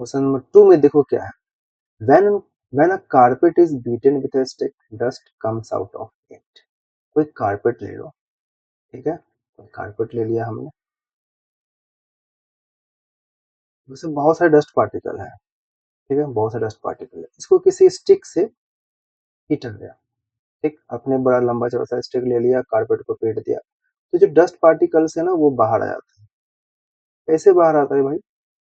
Question number 2 में देखो क्या है, when a carpet is beaten with a stick, dust comes out of it. कोई कारपेट ले लो, ठीक है, कोई कारपेट ले लिया हमने, उसमें बहुत सारे डस्ट पार्टिकल है, ठीक है, बहुत सारे डस्ट पार्टिकल है, इसको किसी स्टिक से पीटा गया, ठीक, अपने बड़ा लंबा चौड़ा सा स्टिक ले लिया, कारपेट को पीट दिया, तो जो डस्ट पार्टिकल्स है ना वो बाहर आ जाता है। कैसे बाहर आता है भाई?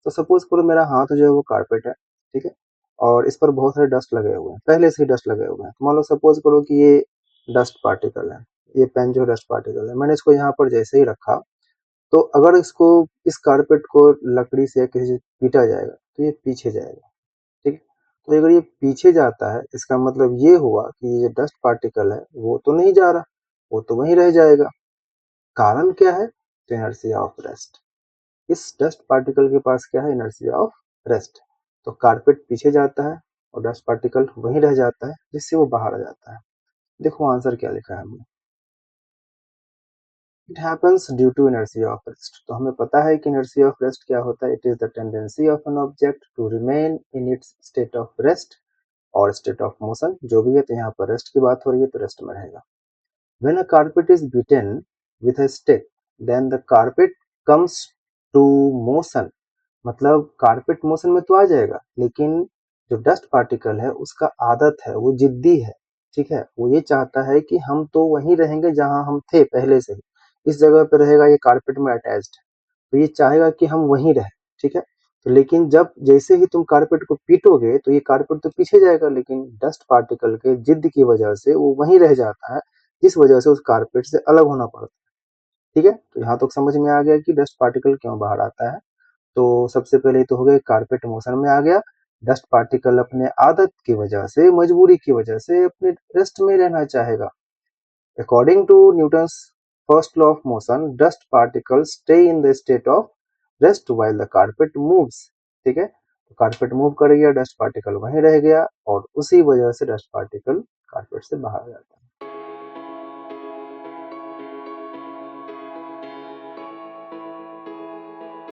तो सपोज करो मेरा हाथ जो है वो कारपेट है, ठीक है, और इस पर बहुत सारे डस्ट लगे हुए हैं, पहले से ही डस्ट लगे हुए हैं, तो मान लो सपोज करो कि ये डस्ट पार्टिकल है, ये पेन जो डस्ट पार्टिकल है, मैंने इसको यहाँ पर जैसे ही रखा, तो अगर इसको इस कारपेट को लकड़ी से या किसी से पीटा जाएगा तो ये पीछे जाएगा, ठीक है, तो अगर ये पीछे जाता है इसका मतलब ये हुआ कि ये डस्ट पार्टिकल है वो तो नहीं जा रहा, वो तो वहीं रह जाएगा। कारण क्या है? तो इनर्शिया ऑफ रेस्ट। इस डस्ट पार्टिकल के पास क्या है? Inertia of rest. तो कारपेट पीछे जाता है और डस्ट पार्टिकल वहीं रह जाता है, जिससे वो बाहर आ जाता है। देखो आंसर क्या लिखा है हमने, it happens due to inertia of rest. तो हमें पता है कि इनर्शिया ऑफ रेस्ट क्या होता है, it is the tendency of an object to remain in its state of rest और स्टेट ऑफ मोशन, जो भी है, तो यहाँ पर रेस्ट की बात हो रही है तो रेस्ट में रहेगा। When a carpet is beaten with a stick, then the carpet comes to motion. मतलब कारपेट मोशन में तो आ जाएगा, लेकिन जो डस्ट पार्टिकल है उसका आदत है, वो जिद्दी है, ठीक है, वो ये चाहता है कि हम तो वहीं रहेंगे जहां हम थे पहले से ही, इस जगह पे रहेगा, ये कारपेट में अटैच्ड है, तो ये चाहेगा कि हम वहीं रहें, ठीक है, तो लेकिन जब जैसे ही तुम कारपेट को पीटोगे तो ये कारपेट तो पीछे जाएगा, लेकिन डस्ट पार्टिकल के जिद की वजह से वो वहीं रह जाता है, जिस वजह से उस कारपेट से अलग होना पड़ता है, ठीक है, तो यहाँ तक समझ में आ गया कि डस्ट पार्टिकल क्यों बाहर आता है। तो सबसे पहले तो हो गया कारपेट मोशन में आ गया, डस्ट पार्टिकल अपने आदत की वजह से, मजबूरी की वजह से अपने रेस्ट में रहना चाहेगा। According to Newton's first law of motion, dust particles stay in the state of rest while the carpet moves, ठीक है, तो कारपेट मूव कर गया, डस्ट पार्टिकल वहीं रह गया और उसी वजह से डस्ट पार्टिकल कारपेट से बाहर आ जाता है।